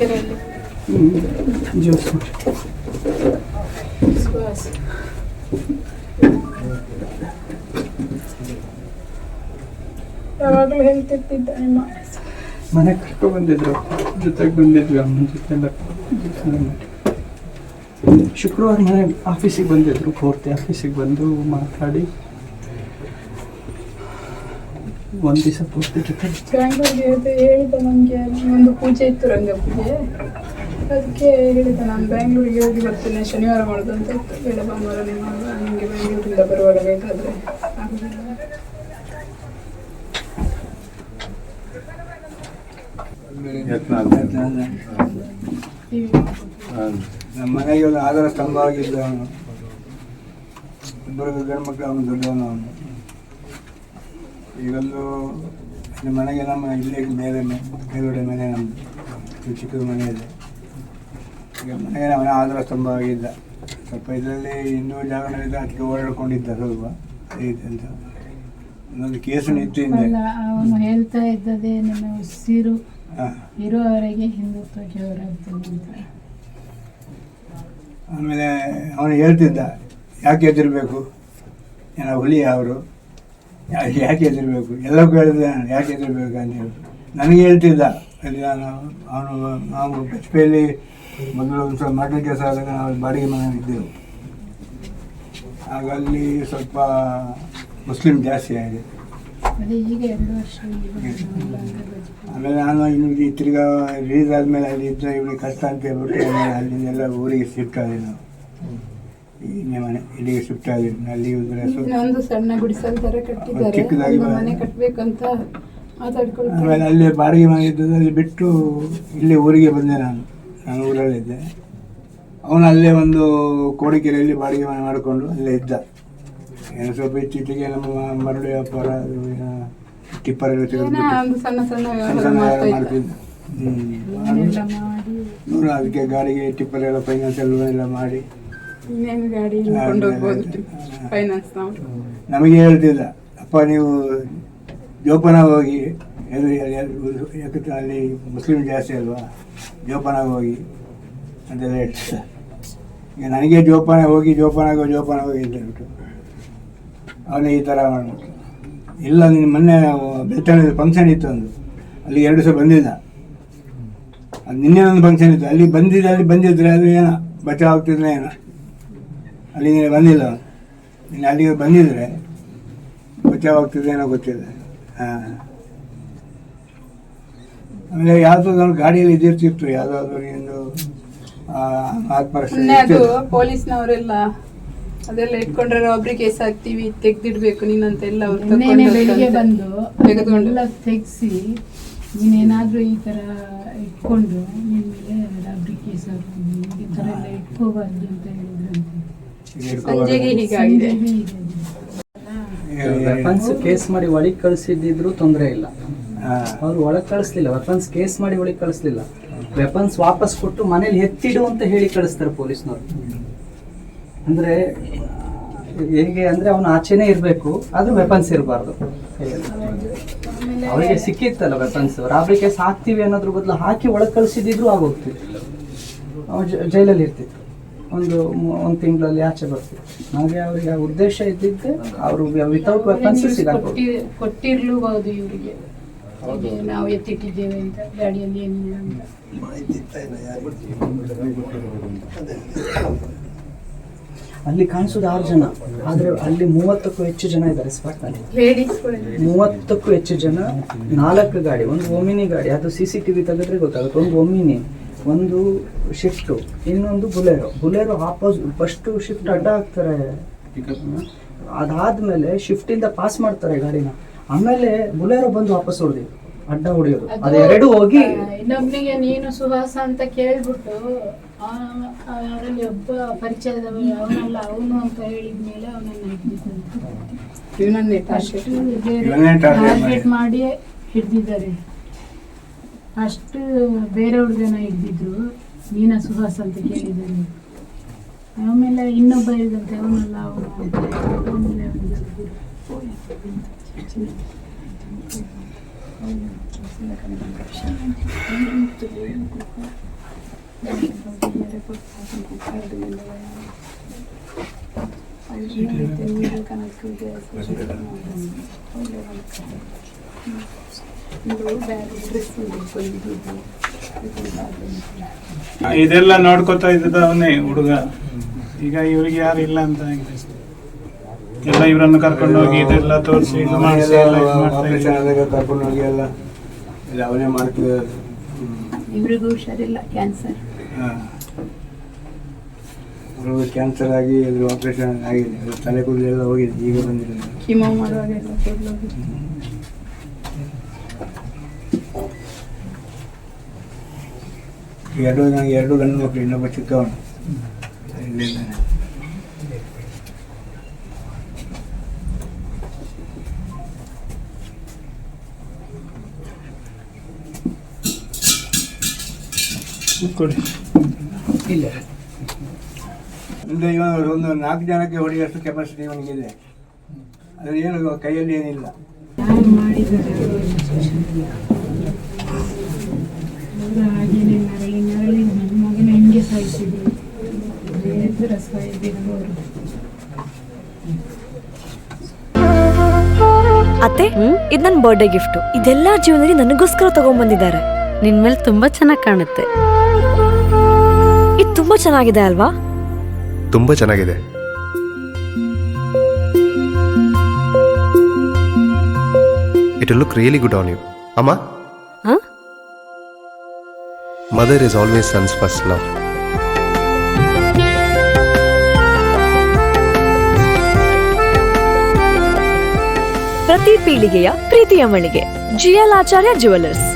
ಕೆರೆಯಲ್ಲಿ ಜ್ಯೂಸ್ ಯಾವಾಗಲೂ ಹೇಳ್ತಿರ್ತಿದ್ದ ನಿಮ್ಮ ಮನೆ ಕರ್ಕೊಂಡು ಬಂದಿದ್ರು, ಜೊತೆಗೆ ಬಂದಿದ್ವಿ ಅಮ್ಮನ ಜೊತೆಲ್ಲ. ಶುಕ್ರವಾರ ಮನೆ ಆಫೀಸಿಗೆ ಬಂದಿದ್ರು, ಪೂರ್ತಿ ಆಫೀಸಿಗೆ ಬಂದು ಮಾತಾಡಿ ಒಂದು ದಿವಸ ಪೂರ್ತಿ ಜೊತೆ. ಬ್ಯಾಂಗ್ಳೂರಿಗೆ ಹೇಳಿದ ನನಗೆ ಒಂದು ಪೂಜೆ ಇತ್ತು, ರಂಗ ಪೂಜೆ. ಅದಕ್ಕೆ ಹೇಳಿದ ನಾನು ಬ್ಯಾಂಗ್ಳೂರಿಗೆ ಹೋಗಿ ಬರ್ತೇನೆ, ಶನಿವಾರ ಮಾಡೋದು ಅಂತ ಇತ್ತು. ಬೇಡ ಭಾನುವಾರನೇ ಮಾಡುವ, ನಿಮಗೆ ಬೆಂಗಳೂರಿಂದ ಬರುವಾಗ ಬೇಕಾದರೆ ಆಗೋದಿಲ್ಲ. ನಮ್ಮ ಮನೆಗೆ ಒಂದು ಆಧಾರ ಸ್ತಂಭ ಆಗಿದ್ದವನು, ಇಬ್ಬರು ಗಂಡು ಮಕ್ಕಳು, ಅವನು ದೊಡ್ಡವನು. ಅವನು ಈಗಂದು ನಮ್ಮ ಮನೆಗೆ ನಮ್ಮ ಇಲ್ಲೇ ಮೇಲುಗಡೆ ಮನೆ, ನಮ್ಮದು ಚಿಕ್ಕದ ಮನೆ ಇದೆ. ಈಗ ಮನೆಗೆ ಅವನ ಆಧಾರ ಸ್ತಂಭ ಆಗಿದ್ದ. ಸ್ವಲ್ಪ ಇದರಲ್ಲಿ ಇನ್ನೂ ಜಾಗರಣೆ ಅದಕ್ಕೆ ಓಡಾಡ್ಕೊಂಡಿದ್ದ ಸ್ವಲ್ಪ ಇದೆ ಅಂತ. ಇನ್ನೊಂದು ಕೇಸು ನಿಂತು ಹಿಂದೆ ಅವನು ಹೇಳ್ತಾ ಇದ್ದದೇ ನನ್ನ ಉಸಿರು ಇರುವವರೆಗೆ ಹಿಂದುತ್ವಕ್ಕೆ ಹೋರಾಡ್ತೀನಿ ಅಂತ. ಆಮೇಲೆ ಅವನು ಹೇಳ್ತಿದ್ದ, ಯಾಕೆ ಎದುರಬೇಕು, ಏನೋ ಹುಲಿ ಅವರು, ಯಾಕೆ ಎದುರಬೇಕು, ಎಲ್ಲಕ್ಕೂ ಹೇಳಿದೆ ನಾನು, ಯಾಕೆ ಎದುರಬೇಕು ಅಂತ ಹೇಳಿ ನನಗೆ ಹೇಳ್ತಿದ್ದ. ಅಲ್ಲಿ ನಾವು ಬೆಚ್ಚಪೆಯಲ್ಲಿ ಮೊದಲು ಒಂದು ಸ್ವಲ್ಪ ಮಟನ್ ಕೆಲಸ ಆದಾಗ ನಾವು ಬಾಡಿಗೆ ಮನೆ ಇದ್ದೆವು. ಆಗ ಅಲ್ಲಿ ಸ್ವಲ್ಪ ಮುಸ್ಲಿಂ ಜಾಸ್ತಿ ಆಗಿದೆ. ಆಮೇಲೆ ನಾನು ಇನ್ನು ತಿರ್ಗಾ ರಿಲೀಸ್ ಆದಮೇಲೆ ಅಲ್ಲಿ ಇದ್ದರೆ ಇವನಿಗೆ ಕಷ್ಟ ಅಂತ ಹೇಳ್ಬಿಟ್ಟು ಅಲ್ಲಿಂದೆಲ್ಲ ಊರಿಗೆ ಶಿಫ್ಟ್ ಆದ್ವಿ ನಾವು. ಈ ಮನೆ ಇಲ್ಲಿಗೆ ಶಿಫ್ಟ್ ಆದ್ವಿ. ಅಲ್ಲಿ ಒಂದು ಸಣ್ಣ ಗುಡಿಸಲ್ ಥರ ಕಟ್ಟಿದ್ದಾರೆ, ಚಿಕ್ಕದಾಗಿ ಮನೆ ಕಟ್ಟಬೇಕಂತ ಮಾತಾಡ್ಕೊಂಡು. ಆಮೇಲೆ ಅಲ್ಲಿ ಬಾಡಿಗೆ ಮನೆ ಇದ್ದದ್ದು ಅಲ್ಲಿ ಬಿಟ್ಟು ಇಲ್ಲಿ ಊರಿಗೆ ಬಂದೆ. ನಾನು ಊರಲ್ಲಿದ್ದೆ. ಅವನು ಅಲ್ಲೇ ಒಂದು ಕೋಡಿಕೆರೆಯಲ್ಲಿ ಬಾಡಿಗೆ ಮನೆ ಮಾಡಿಕೊಂಡು ಅಲ್ಲೇ ಇದ್ದ. ಏನೋ ಸ್ವಲ್ಪ ಇತ್ತೀಚೆಗೆ ನಮ್ಮ ಮರಳು ವ್ಯಾಪಾರ, ಟಿಪ್ಪರ್ ಎಲ್ಲ ತೆಗೆದು ಸಣ್ಣ ಸಣ್ಣ ಮಾಡ್ತಿದ್ದ. ನೋಡು, ಅದಕ್ಕೆ ಗಾಡಿಗೆ ಟಿಪ್ಪರ್ ಎಲ್ಲ ಫೈನಾನ್ಸ್ ಎಲ್ಲ ಮಾಡಿ ನಮಗೆ ಹೇಳ್ತಿದ್ದ, ಅಪ್ಪ ನೀವು ಜೋಪಾನ ಹೋಗಿ, ಯಾಕಂದ್ರೆ ಅಲ್ಲಿ ಮುಸ್ಲಿಂ ಜಾಸ್ತಿ ಅಲ್ವಾ, ಜೋಪಾನ ಹೋಗಿ ಅಂತೆಲ್ಲ ಹೇಳ್ತಿದ್ದ. ಈಗ ನನಗೆ ಜೋಪಾನ ಹೋಗಿ ಅಂತ ಹೇಳ್ಬಿಟ್ಟು ಅವನೇ ಈ ಥರ ಮಾಡ್ಬಿಟ್ಟು. ಇಲ್ಲ, ನೀನು ಮೊನ್ನೆ ಬೆಳ್ತಂಗಡಿ ಫಂಕ್ಷನ್ ಇತ್ತು ಒಂದು, ಅಲ್ಲಿ 2 ದಿವಸ ಬಂದಿದ್ದ. ಅದು ನಿನ್ನೆ ಒಂದು ಫಂಕ್ಷನ್ ಇತ್ತು, ಅಲ್ಲಿ ಬಂದಿದ್ರೆ ಅದು ಏನೋ ಬಚಾವ್ ಆಗ್ತಿದ್ರೆ ಏನೋ. ಅಲ್ಲಿ ನೀನು ಬಂದಿಲ್ಲ, ನೀನು ಅಲ್ಲಿಗೆ ಬಂದಿದ್ರೆ ಬಚಾವ್ ಆಗ್ತಿದ್ರೆ ಏನೋ ಗೊತ್ತಿಲ್ಲ. ಹಾಂ. ಆಮೇಲೆ ಯಾವುದಾದ್ರು ಗಾಡಿಯಲ್ಲಿ ಇದಿರ್ತಿತ್ತು, ಯಾವುದಾದ್ರು ನಿಂದು ಆತ್ಮರಕ್ಷಣೆ. ಪೊಲೀಸ್ನವರೆಲ್ಲ ಅದೆಲ್ಲ ಇಟ್ಕೊಂಡ್ರೆ ಒಬ್ರಿಗೆ ಕೇಸ್ ಹಾಕ್ತೀವಿ, ತೆಗ್ದಿಡ್ಬೇಕು ನೀನಂತ ಎಲ್ಲ ಬೆಳಿಗ್ಗೆ ಬಂದು ತೆಗೆದುಕೊಂಡು ತೆಗ್ಸಿ, ನೀನೇನಾದ್ರೂ ಈ ತರ ಇಟ್ಕೊಂಡು ನಿನ್ ಮೇಲೆ ರಾಬ್ರಿ ಕೇಸ್ ಹಾಕ್ತೀನಿ, ಈ ತರ ಎಲ್ಲ ಇಟ್ಕೋಬಾರ್ದು ಅಂತ ಹೇಳಿದ್ರಂತೆ. ಸಂಜೆಗೆ ಹೀಗಾಗಿದೆ. ವೆಪನ್ಸ್ ಕೇಸ್ ಮಾಡಿ ಒಳಗೆ ಕಳಿಸಿದ್ರು ತೊಂದರೆ ಇಲ್ಲ, ಅವ್ರು ಒಳಗೆ ಕಳಿಸ್ಲಿಲ್ಲ. ವೆಪನ್ಸ್ ಕೇಸ್ ಮಾಡಿ ಒಳಗೆ ಕಳಿಸ್ಲಿಲ್ಲ, ವೆಪನ್ಸ್ ವಾಪಸ್ ಕೊಟ್ಟು ಮನೇಲಿ ಎತ್ತಿಡು ಅಂತ ಹೇಳಿ ಕಳಿಸ್ತಾರೆ ಪೊಲೀಸ್ನವ್ರು. ಅಂದ್ರೆ ಹೇಗೆ ಅಂದ್ರೆ ಅವನು ಆಚೆನೇ ಇರಬೇಕು, ಆದ್ರೂ ವೆಪನ್ಸ್ ಇರಬಾರ್ದು. ಅವರಿಗೆ ಸಿಕ್ಕಿತ್ತಲ್ಲ ವೆಪನ್ಸ್, ರಾಬ್ರಿ ಕೇಸ್ ಹಾಕ್ತೀವಿ ಅನ್ನೋದ್ರ ಬದಲು ಹಾಕಿ ಒಳಗೆ ಕಳಿಸಿದ್ರು ಆಗೋಗ್ತಿತ್ತು. ಅವ್ನು ಜೈಲಲ್ಲಿ ಇರ್ತಿತ್ತು, ಒಂದು ತಿಂಗಳಲ್ಲಿ ಆಚೆ ಬರ್ತಿತ್ತು. ಹಾಗೆ ಅವ್ರಿಗೆ ಉದ್ದೇಶ ಇದ್ದಿದ್ದೆ ಅವರು ವಿತೌಟ್ ವೆಪನ್ಸ್ ಕೊಟ್ಟಿರ್ಲೂಬಹುದು ಇವರಿಗೆ, ನಾವು ಎತ್ತಿಟ್ಟಿದ್ದೇವೆ ಅಂತ ಗಾಡಿಯಲ್ಲಿ ಏನಿಲ್ಲ ಅಂತ. ಅಲ್ಲಿ ಕಾಣಿಸೋದು 6 ಜನ, ಆದ್ರೆ ಅಲ್ಲಿ 30ಕ್ಕೂ ಹೆಚ್ಚು ಜನ ಇದ್ದಾರೆ ಸ್ಪಾಟ್ನಲ್ಲಿ. 30ಕ್ಕೂ ಹೆಚ್ಚು ಜನ, 4 ಗಾಡಿ, ಒಂದು ಒಮಿನಿ ಗಾಡಿ, ಅದು CCTV ತೆಗೆದ್ರೆ ಗೊತ್ತಾಗುತ್ತೆ. ಒಂದು ಒಮಿನಿ, ಒಂದು ಶಿಫ್ಟು, ಇನ್ನೊಂದು ಬುಲೆರೋ ಫಸ್ಟ್ ಶಿಫ್ಟ್ ಅಡ್ಡ ಹಾಕ್ತಾರೆ. ಅದಾದ್ಮೇಲೆ ಶಿಫ್ಟಿಂದ ಪಾಸ್ ಮಾಡ್ತಾರೆ ಗಾಡಿನ, ಆಮೇಲೆ ಬುಲೆರೋ ಬಂದು ವಾಪಸ್ ಹೊಡೆದಿ ಅಡ್ಡ ಹೊಡೆಯೋದು. ಅದೆರಡು ಹೋಗಿ ಇನ್ನೊಬ್ನಿಗೆ ನೀನು ಸುಹಾಸ ಅಂತ ಕೇಳ್ಬಿಟ್ಟು ಅವರಲ್ಲಿ ಒಬ್ಬ ಪರಿಚಯದವರು, ಅವನಲ್ಲ ಅವನು ಅಂತ ಹೇಳಿದ್ಮೇಲೆ ಅವನನ್ನ ಟಾರ್ಗೆಟ್ ಮಾಡಿ ಹಿಡ್ದಿದ್ದಾರೆ. ಅಷ್ಟು ಬೇರೆ ಹುಡುಗನ ಹಿಡ್ದಿದ್ರು, ನೀನ ಸುಹಾಸ್ ಅಂತ ಕೇಳಿದ್ದಾರೆ. ಆಮೇಲೆ ಇನ್ನೊಬ್ಬ ಹೇಳಿದಂತೆ ಅವನಲ್ಲ ಅವನು ಅಂತ. ಆಮೇಲೆ ಇದೆಲ್ಲ ನೋಡ್ಕೊತಾ ಇದ್ದ ಅವನೇ ಹುಡುಗ. ಈಗ ಇವ್ರಿಗೆ ಯಾರು ಇಲ್ಲ ಅಂತ ಆಗಿದೆ. ಎಲ್ಲ ಇವರನ್ನು ಕರ್ಕೊಂಡು ಹೋಗಿ ಇದೆಲ್ಲ ತೋರಿಸಿ ಇದು ಮಾಡಿಸಿ ಎಲ್ಲ ಇದು ಮಾಡ್ತಾ ಆಪರೇಷನ್ ಆದಾಗ ಕರ್ಕೊಂಡು ಹೋಗಿ ಎಲ್ಲ ಅವನೇ ಮಾಡ್ತಿದ್ದಾರೆ. ಇವ್ರಿಗೂ ಹುಷಾರಿಲ್ಲ, ಕ್ಯಾನ್ಸರ್. ಅವ್ರಿಗೆ ಕ್ಯಾನ್ಸರ್ ಆಗಿ ಅದ್ರ ಆಪರೇಷನ್ ಆಗಿದೆ, ಅದ್ರ ತಲೆ ಕೂದಲು ಎಲ್ಲ ಹೋಗಿದೆ, ಈಗ ಬಂದಿದೆ. ಕಿಮೋ ಮಾಡುವಾಗ ಎಲ್ಲ ಕೂದಲು ನನಗೆ ಎರಡು ಗಂಡು ಮಕ್ಕಳು, ಇನ್ನೊಬ್ಬ ಚಿಕ್ಕವನು ಇಲ್ಲಿದ್ದಾನೆ. ಕೊಡಿ. ಇಲ್ಲ ಅಂದರೆ ಇವನು ಒಂದು 4 ಜನಕ್ಕೆ ಹೊಡೆಯೋಷ್ಟು ಕೆಪಾಸಿಟಿ ಇವನಿಗಿದೆ. ಅದು ಏನು ಕೈಯಲ್ಲಿ ಏನಿಲ್ಲ. ಹಾಗೇನೆ ನರಳಿ ನನ್ನ ಮಗನ ಹೆಂಗೆ ಸಾಯಿಸಿದ್ರು, ಬೇರೆ ಸಾಯಿಸಿದ್ರು ಅವರು. ಅತ್ತೆ, ಇದು ನನ್ನ ಬರ್ಡೇ ಗಿಫ್ಟ್. ಇದೆಲ್ಲ ಜೀವನದಲ್ಲಿ ನನಗೋಸ್ಕರ ತಗೊಂಡ್ಬಂದಿದ್ದಾರೆ. ನಿನ್ ಮೇಲೆ ತುಂಬಾ ಚೆನ್ನಾಗಿ ಕಾಣುತ್ತೆ. ಇದು ತುಂಬಾ ಚೆನ್ನಾಗಿದೆ ಅಲ್ವಾ? ತುಂಬಾ ಚೆನ್ನಾಗಿದೆ. It will look really good on you. Amma? Huh? Mother is always son's first love. ಪ್ರತಿ ಪೀಳಿಗೆಯ ಪ್ರೀತಿಯ ಮಳಿಗೆ GL ಆಚಾರ್ಯ ಜುವೆಲ್ಲರ್ಸ್.